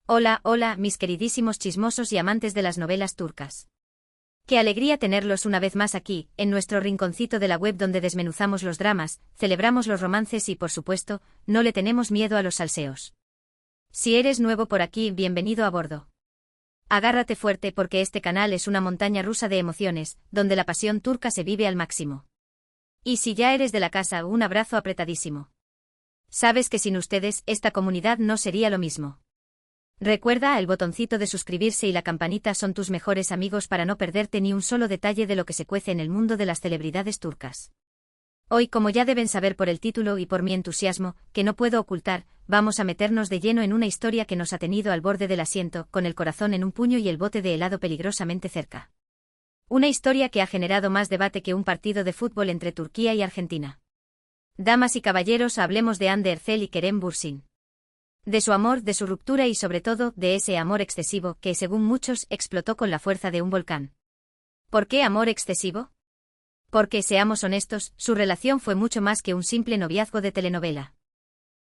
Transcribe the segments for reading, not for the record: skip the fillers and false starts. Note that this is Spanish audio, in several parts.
Hola, hola, mis queridísimos chismosos y amantes de las novelas turcas. Qué alegría tenerlos una vez más aquí, en nuestro rinconcito de la web donde desmenuzamos los dramas, celebramos los romances y, por supuesto, no le tenemos miedo a los salseos. Si eres nuevo por aquí, bienvenido a bordo. Agárrate fuerte porque este canal es una montaña rusa de emociones, donde la pasión turca se vive al máximo. Y si ya eres de la casa, un abrazo apretadísimo. Sabes que sin ustedes, esta comunidad no sería lo mismo. Recuerda, el botoncito de suscribirse y la campanita son tus mejores amigos para no perderte ni un solo detalle de lo que se cuece en el mundo de las celebridades turcas. Hoy, como ya deben saber por el título y por mi entusiasmo, que no puedo ocultar, vamos a meternos de lleno en una historia que nos ha tenido al borde del asiento, con el corazón en un puño y el bote de helado peligrosamente cerca. Una historia que ha generado más debate que un partido de fútbol entre Turquía y Argentina. Damas y caballeros, hablemos de Hande Erçel y Kerem Bürsin. De su amor, de su ruptura y sobre todo, de ese amor excesivo que, según muchos, explotó con la fuerza de un volcán. ¿Por qué amor excesivo? Porque, seamos honestos, su relación fue mucho más que un simple noviazgo de telenovela.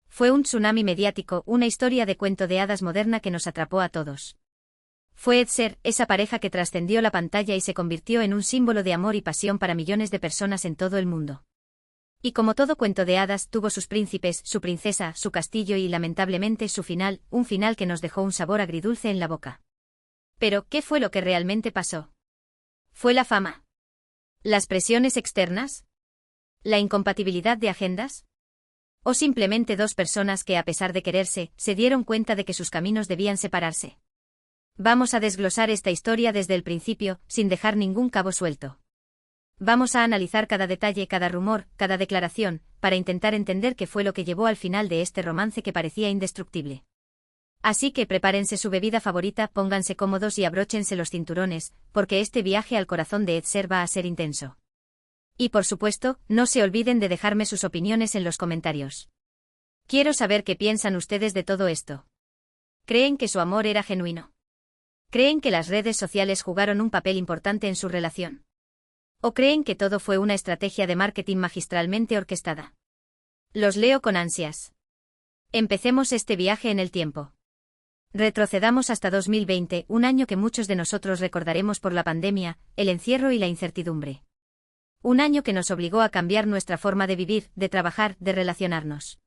Fue un tsunami mediático, una historia de cuento de hadas moderna que nos atrapó a todos. Fue Edser, esa pareja que trascendió la pantalla y se convirtió en un símbolo de amor y pasión para millones de personas en todo el mundo. Y como todo cuento de hadas, tuvo sus príncipes, su princesa, su castillo y lamentablemente su final, un final que nos dejó un sabor agridulce en la boca. Pero, ¿qué fue lo que realmente pasó? ¿Fue la fama? ¿Las presiones externas? ¿La incompatibilidad de agendas? ¿O simplemente dos personas que, a pesar de quererse, se dieron cuenta de que sus caminos debían separarse? Vamos a desglosar esta historia desde el principio, sin dejar ningún cabo suelto. Vamos a analizar cada detalle, cada rumor, cada declaración, para intentar entender qué fue lo que llevó al final de este romance que parecía indestructible. Así que prepárense su bebida favorita, pónganse cómodos y abróchense los cinturones, porque este viaje al corazón de Edser va a ser intenso. Y por supuesto, no se olviden de dejarme sus opiniones en los comentarios. Quiero saber qué piensan ustedes de todo esto. ¿Creen que su amor era genuino? ¿Creen que las redes sociales jugaron un papel importante en su relación? ¿O creen que todo fue una estrategia de marketing magistralmente orquestada? Los leo con ansias. Empecemos este viaje en el tiempo. Retrocedamos hasta 2020, un año que muchos de nosotros recordaremos por la pandemia, el encierro y la incertidumbre. Un año que nos obligó a cambiar nuestra forma de vivir, de trabajar, de relacionarnos.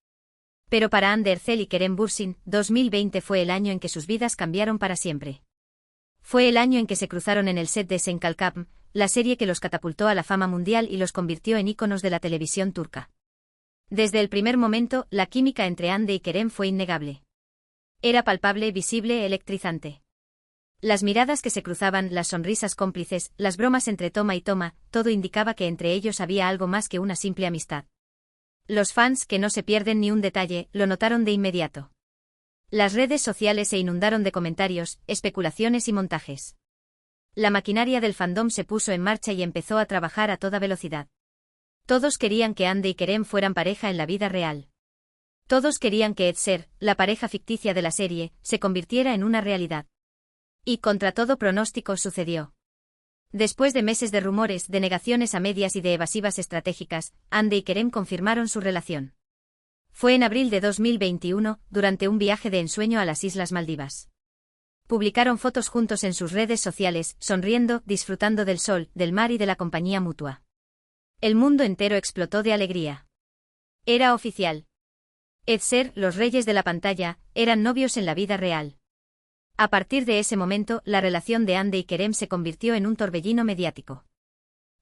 Pero para Hande Erçel y Kerem Bürsin, 2020 fue el año en que sus vidas cambiaron para siempre. Fue el año en que se cruzaron en el set de Sen Kalkam, la serie que los catapultó a la fama mundial y los convirtió en íconos de la televisión turca. Desde el primer momento, la química entre Hande y Kerem fue innegable. Era palpable, visible, electrizante. Las miradas que se cruzaban, las sonrisas cómplices, las bromas entre toma y toma, todo indicaba que entre ellos había algo más que una simple amistad. Los fans, que no se pierden ni un detalle, lo notaron de inmediato. Las redes sociales se inundaron de comentarios, especulaciones y montajes. La maquinaria del fandom se puso en marcha y empezó a trabajar a toda velocidad. Todos querían que Hande y Kerem fueran pareja en la vida real. Todos querían que Edser, la pareja ficticia de la serie, se convirtiera en una realidad. Y contra todo pronóstico sucedió. Después de meses de rumores, de negaciones a medias y de evasivas estratégicas, Hande y Kerem confirmaron su relación. Fue en abril de 2021, durante un viaje de ensueño a las Islas Maldivas. Publicaron fotos juntos en sus redes sociales, sonriendo, disfrutando del sol, del mar y de la compañía mutua. El mundo entero explotó de alegría. Era oficial. Edser, los reyes de la pantalla, eran novios en la vida real. A partir de ese momento, la relación de Hande y Kerem se convirtió en un torbellino mediático.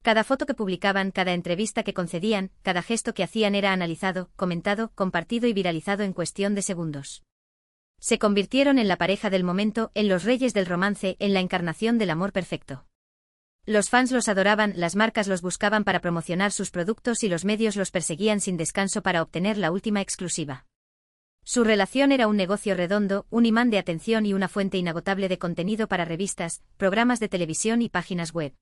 Cada foto que publicaban, cada entrevista que concedían, cada gesto que hacían era analizado, comentado, compartido y viralizado en cuestión de segundos. Se convirtieron en la pareja del momento, en los reyes del romance, en la encarnación del amor perfecto. Los fans los adoraban, las marcas los buscaban para promocionar sus productos y los medios los perseguían sin descanso para obtener la última exclusiva. Su relación era un negocio redondo, un imán de atención y una fuente inagotable de contenido para revistas, programas de televisión y páginas web.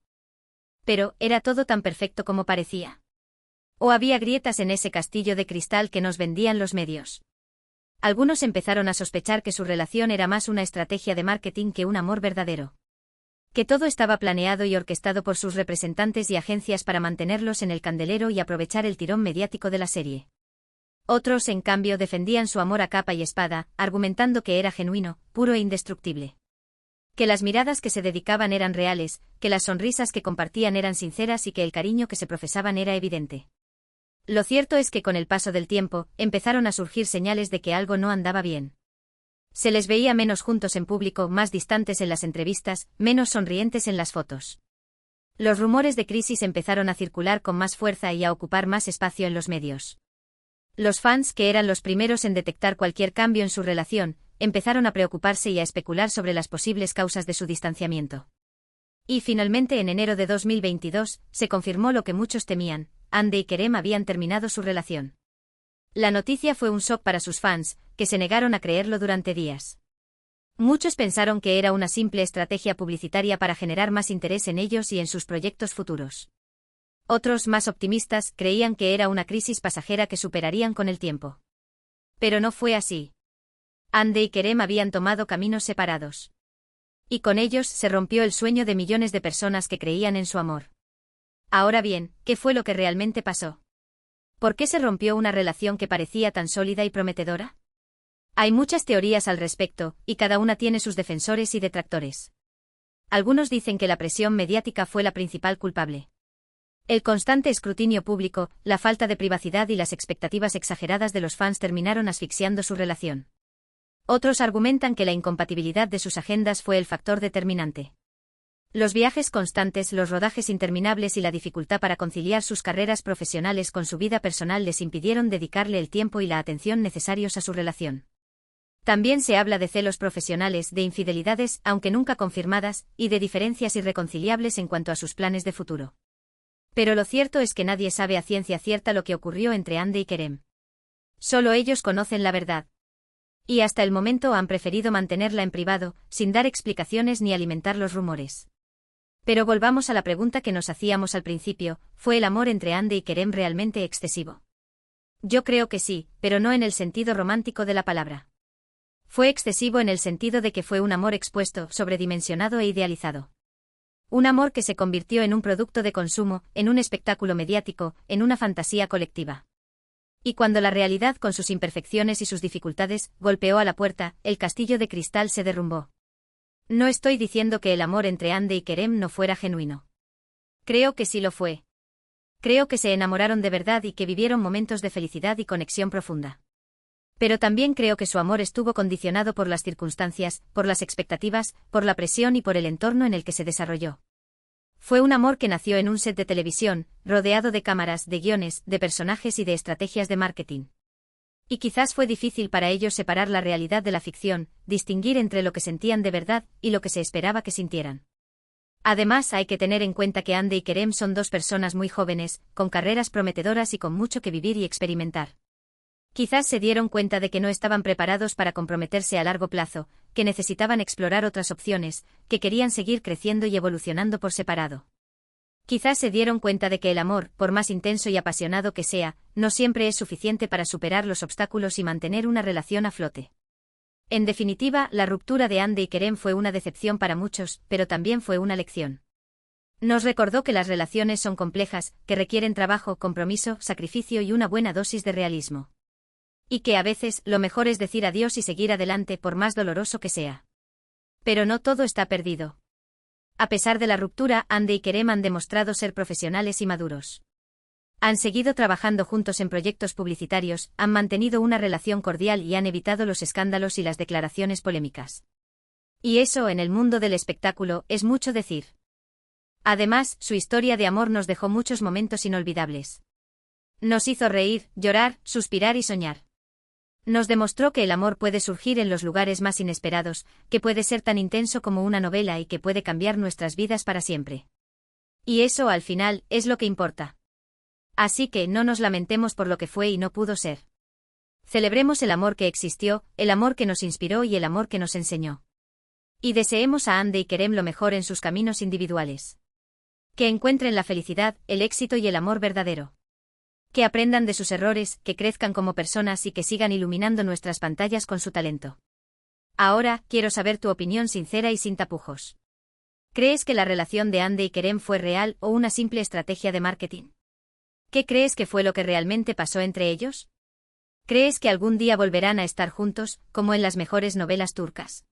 Pero, ¿era todo tan perfecto como parecía? ¿O había grietas en ese castillo de cristal que nos vendían los medios? Algunos empezaron a sospechar que su relación era más una estrategia de marketing que un amor verdadero. Que todo estaba planeado y orquestado por sus representantes y agencias para mantenerlos en el candelero y aprovechar el tirón mediático de la serie. Otros, en cambio, defendían su amor a capa y espada, argumentando que era genuino, puro e indestructible. Que las miradas que se dedicaban eran reales, que las sonrisas que compartían eran sinceras y que el cariño que se profesaban era evidente. Lo cierto es que con el paso del tiempo, empezaron a surgir señales de que algo no andaba bien. Se les veía menos juntos en público, más distantes en las entrevistas, menos sonrientes en las fotos. Los rumores de crisis empezaron a circular con más fuerza y a ocupar más espacio en los medios. Los fans, que eran los primeros en detectar cualquier cambio en su relación, empezaron a preocuparse y a especular sobre las posibles causas de su distanciamiento. Y finalmente, en enero de 2022, se confirmó lo que muchos temían: Hande y Kerem habían terminado su relación. La noticia fue un shock para sus fans, que se negaron a creerlo durante días. Muchos pensaron que era una simple estrategia publicitaria para generar más interés en ellos y en sus proyectos futuros. Otros, más optimistas, creían que era una crisis pasajera que superarían con el tiempo. Pero no fue así. Hande y Kerem habían tomado caminos separados. Y con ellos se rompió el sueño de millones de personas que creían en su amor. Ahora bien, ¿qué fue lo que realmente pasó? ¿Por qué se rompió una relación que parecía tan sólida y prometedora? Hay muchas teorías al respecto, y cada una tiene sus defensores y detractores. Algunos dicen que la presión mediática fue la principal culpable. El constante escrutinio público, la falta de privacidad y las expectativas exageradas de los fans terminaron asfixiando su relación. Otros argumentan que la incompatibilidad de sus agendas fue el factor determinante. Los viajes constantes, los rodajes interminables y la dificultad para conciliar sus carreras profesionales con su vida personal les impidieron dedicarle el tiempo y la atención necesarios a su relación. También se habla de celos profesionales, de infidelidades, aunque nunca confirmadas, y de diferencias irreconciliables en cuanto a sus planes de futuro. Pero lo cierto es que nadie sabe a ciencia cierta lo que ocurrió entre Hande y Kerem. Solo ellos conocen la verdad. Y hasta el momento han preferido mantenerla en privado, sin dar explicaciones ni alimentar los rumores. Pero volvamos a la pregunta que nos hacíamos al principio: ¿fue el amor entre Hande y Kerem realmente excesivo? Yo creo que sí, pero no en el sentido romántico de la palabra. Fue excesivo en el sentido de que fue un amor expuesto, sobredimensionado e idealizado. Un amor que se convirtió en un producto de consumo, en un espectáculo mediático, en una fantasía colectiva. Y cuando la realidad, con sus imperfecciones y sus dificultades, golpeó a la puerta, el castillo de cristal se derrumbó. No estoy diciendo que el amor entre Hande y Kerem no fuera genuino. Creo que sí lo fue. Creo que se enamoraron de verdad y que vivieron momentos de felicidad y conexión profunda. Pero también creo que su amor estuvo condicionado por las circunstancias, por las expectativas, por la presión y por el entorno en el que se desarrolló. Fue un amor que nació en un set de televisión, rodeado de cámaras, de guiones, de personajes y de estrategias de marketing. Y quizás fue difícil para ellos separar la realidad de la ficción, distinguir entre lo que sentían de verdad y lo que se esperaba que sintieran. Además, hay que tener en cuenta que Hande y Kerem son dos personas muy jóvenes, con carreras prometedoras y con mucho que vivir y experimentar. Quizás se dieron cuenta de que no estaban preparados para comprometerse a largo plazo, que necesitaban explorar otras opciones, que querían seguir creciendo y evolucionando por separado. Quizás se dieron cuenta de que el amor, por más intenso y apasionado que sea, no siempre es suficiente para superar los obstáculos y mantener una relación a flote. En definitiva, la ruptura de Hande y Kerem fue una decepción para muchos, pero también fue una lección. Nos recordó que las relaciones son complejas, que requieren trabajo, compromiso, sacrificio y una buena dosis de realismo. Y que a veces, lo mejor es decir adiós y seguir adelante por más doloroso que sea. Pero no todo está perdido. A pesar de la ruptura, Hande y Kerem han demostrado ser profesionales y maduros. Han seguido trabajando juntos en proyectos publicitarios, han mantenido una relación cordial y han evitado los escándalos y las declaraciones polémicas. Y eso, en el mundo del espectáculo, es mucho decir. Además, su historia de amor nos dejó muchos momentos inolvidables. Nos hizo reír, llorar, suspirar y soñar. Nos demostró que el amor puede surgir en los lugares más inesperados, que puede ser tan intenso como una novela y que puede cambiar nuestras vidas para siempre. Y eso, al final, es lo que importa. Así que no nos lamentemos por lo que fue y no pudo ser. Celebremos el amor que existió, el amor que nos inspiró y el amor que nos enseñó. Y deseemos a Hande y Kerem lo mejor en sus caminos individuales. Que encuentren la felicidad, el éxito y el amor verdadero. Que aprendan de sus errores, que crezcan como personas y que sigan iluminando nuestras pantallas con su talento. Ahora, quiero saber tu opinión sincera y sin tapujos. ¿Crees que la relación de Hande y Kerem fue real o una simple estrategia de marketing? ¿Qué crees que fue lo que realmente pasó entre ellos? ¿Crees que algún día volverán a estar juntos, como en las mejores novelas turcas?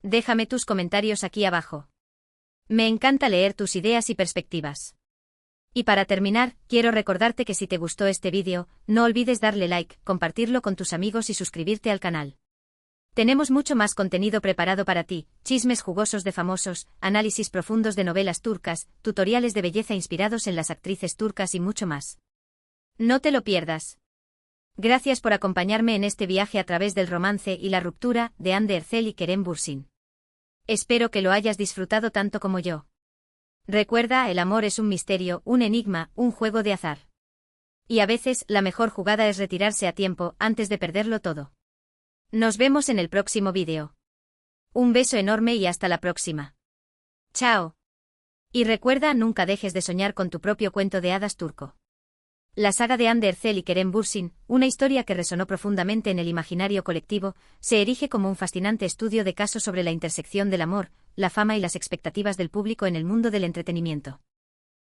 Déjame tus comentarios aquí abajo. Me encanta leer tus ideas y perspectivas. Y para terminar, quiero recordarte que si te gustó este vídeo, no olvides darle like, compartirlo con tus amigos y suscribirte al canal. Tenemos mucho más contenido preparado para ti, chismes jugosos de famosos, análisis profundos de novelas turcas, tutoriales de belleza inspirados en las actrices turcas y mucho más. No te lo pierdas. Gracias por acompañarme en este viaje a través del romance y la ruptura de Hande Erçel y Kerem Bürsin. Espero que lo hayas disfrutado tanto como yo. Recuerda, el amor es un misterio, un enigma, un juego de azar. Y a veces, la mejor jugada es retirarse a tiempo, antes de perderlo todo. Nos vemos en el próximo vídeo. Un beso enorme y hasta la próxima. Chao. Y recuerda, nunca dejes de soñar con tu propio cuento de hadas turco. La saga de Hande Erçel y Kerem Bürsin, una historia que resonó profundamente en el imaginario colectivo, se erige como un fascinante estudio de caso sobre la intersección del amor, la fama y las expectativas del público en el mundo del entretenimiento.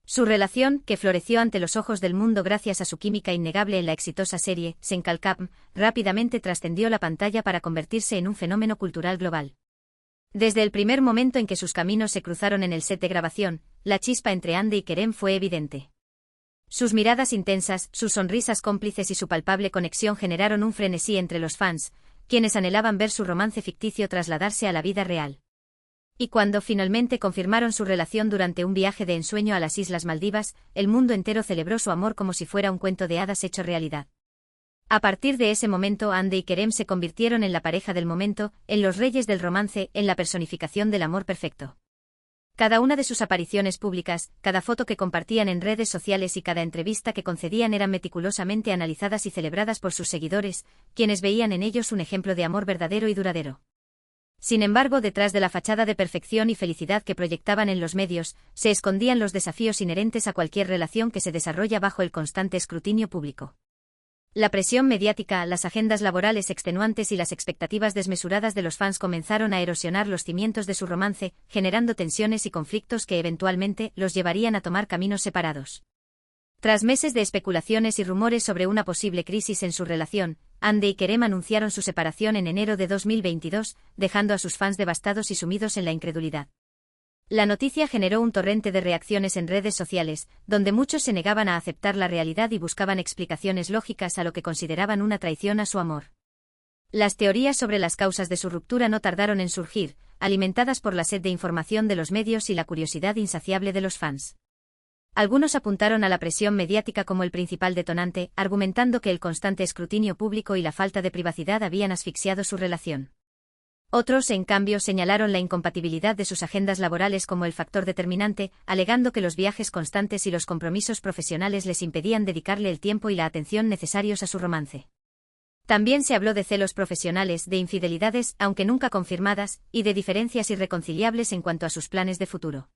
Su relación, que floreció ante los ojos del mundo gracias a su química innegable en la exitosa serie Senkalkam, rápidamente trascendió la pantalla para convertirse en un fenómeno cultural global. Desde el primer momento en que sus caminos se cruzaron en el set de grabación, la chispa entre Hande y Kerem fue evidente. Sus miradas intensas, sus sonrisas cómplices y su palpable conexión generaron un frenesí entre los fans, quienes anhelaban ver su romance ficticio trasladarse a la vida real. Y cuando finalmente confirmaron su relación durante un viaje de ensueño a las Islas Maldivas, el mundo entero celebró su amor como si fuera un cuento de hadas hecho realidad. A partir de ese momento, Hande y Kerem se convirtieron en la pareja del momento, en los reyes del romance, en la personificación del amor perfecto. Cada una de sus apariciones públicas, cada foto que compartían en redes sociales y cada entrevista que concedían eran meticulosamente analizadas y celebradas por sus seguidores, quienes veían en ellos un ejemplo de amor verdadero y duradero. Sin embargo, detrás de la fachada de perfección y felicidad que proyectaban en los medios, se escondían los desafíos inherentes a cualquier relación que se desarrolla bajo el constante escrutinio público. La presión mediática, las agendas laborales extenuantes y las expectativas desmesuradas de los fans comenzaron a erosionar los cimientos de su romance, generando tensiones y conflictos que eventualmente los llevarían a tomar caminos separados. Tras meses de especulaciones y rumores sobre una posible crisis en su relación, Hande y Kerem anunciaron su separación en enero de 2022, dejando a sus fans devastados y sumidos en la incredulidad. La noticia generó un torrente de reacciones en redes sociales, donde muchos se negaban a aceptar la realidad y buscaban explicaciones lógicas a lo que consideraban una traición a su amor. Las teorías sobre las causas de su ruptura no tardaron en surgir, alimentadas por la sed de información de los medios y la curiosidad insaciable de los fans. Algunos apuntaron a la presión mediática como el principal detonante, argumentando que el constante escrutinio público y la falta de privacidad habían asfixiado su relación. Otros, en cambio, señalaron la incompatibilidad de sus agendas laborales como el factor determinante, alegando que los viajes constantes y los compromisos profesionales les impedían dedicarle el tiempo y la atención necesarios a su romance. También se habló de celos profesionales, de infidelidades, aunque nunca confirmadas, y de diferencias irreconciliables en cuanto a sus planes de futuro.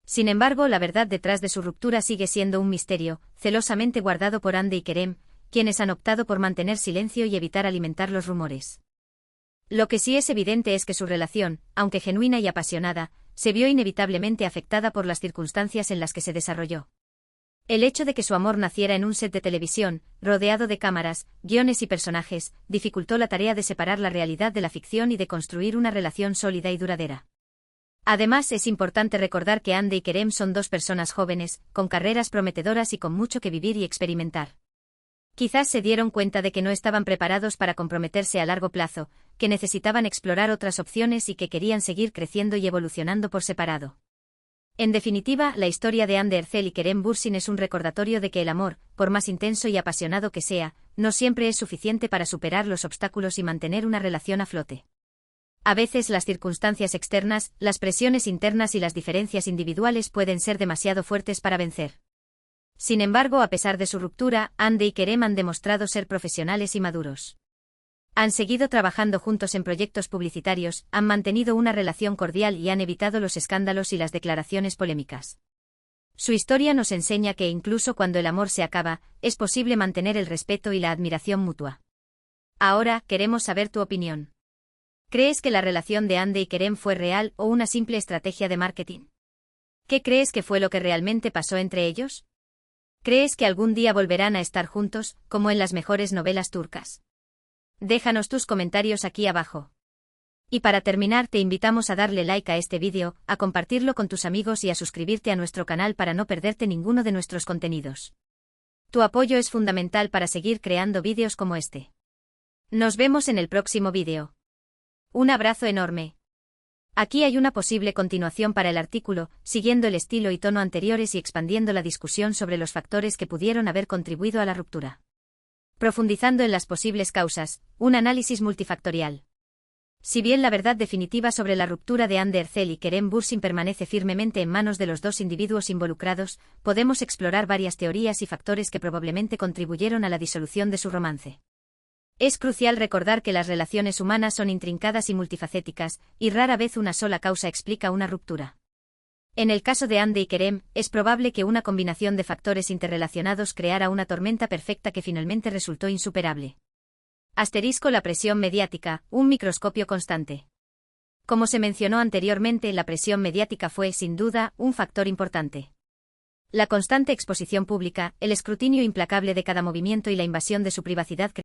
Sin embargo, la verdad detrás de su ruptura sigue siendo un misterio, celosamente guardado por Hande y Kerem, quienes han optado por mantener silencio y evitar alimentar los rumores. Lo que sí es evidente es que su relación, aunque genuina y apasionada, se vio inevitablemente afectada por las circunstancias en las que se desarrolló. El hecho de que su amor naciera en un set de televisión, rodeado de cámaras, guiones y personajes, dificultó la tarea de separar la realidad de la ficción y de construir una relación sólida y duradera. Además, es importante recordar que Hande y Kerem son dos personas jóvenes, con carreras prometedoras y con mucho que vivir y experimentar. Quizás se dieron cuenta de que no estaban preparados para comprometerse a largo plazo, que necesitaban explorar otras opciones y que querían seguir creciendo y evolucionando por separado. En definitiva, la historia de Hande Erçel y Kerem Bürsin es un recordatorio de que el amor, por más intenso y apasionado que sea, no siempre es suficiente para superar los obstáculos y mantener una relación a flote. A veces las circunstancias externas, las presiones internas y las diferencias individuales pueden ser demasiado fuertes para vencer. Sin embargo, a pesar de su ruptura, Hande y Kerem han demostrado ser profesionales y maduros. Han seguido trabajando juntos en proyectos publicitarios, han mantenido una relación cordial y han evitado los escándalos y las declaraciones polémicas. Su historia nos enseña que incluso cuando el amor se acaba, es posible mantener el respeto y la admiración mutua. Ahora, queremos saber tu opinión. ¿Crees que la relación de Hande y Kerem fue real o una simple estrategia de marketing? ¿Qué crees que fue lo que realmente pasó entre ellos? ¿Crees que algún día volverán a estar juntos, como en las mejores novelas turcas? Déjanos tus comentarios aquí abajo. Y para terminar te invitamos a darle like a este vídeo, a compartirlo con tus amigos y a suscribirte a nuestro canal para no perderte ninguno de nuestros contenidos. Tu apoyo es fundamental para seguir creando vídeos como este. Nos vemos en el próximo vídeo. Un abrazo enorme. Aquí hay una posible continuación para el artículo, siguiendo el estilo y tono anteriores y expandiendo la discusión sobre los factores que pudieron haber contribuido a la ruptura. Profundizando en las posibles causas, un análisis multifactorial. Si bien la verdad definitiva sobre la ruptura de Hande Erçel y Kerem Bürsin permanece firmemente en manos de los dos individuos involucrados, podemos explorar varias teorías y factores que probablemente contribuyeron a la disolución de su romance. Es crucial recordar que las relaciones humanas son intrincadas y multifacéticas, y rara vez una sola causa explica una ruptura. En el caso de Hande y Kerem, es probable que una combinación de factores interrelacionados creara una tormenta perfecta que finalmente resultó insuperable. La presión mediática, un microscopio constante. Como se mencionó anteriormente, la presión mediática fue, sin duda, un factor importante. La constante exposición pública, el escrutinio implacable de cada movimiento y la invasión de su privacidad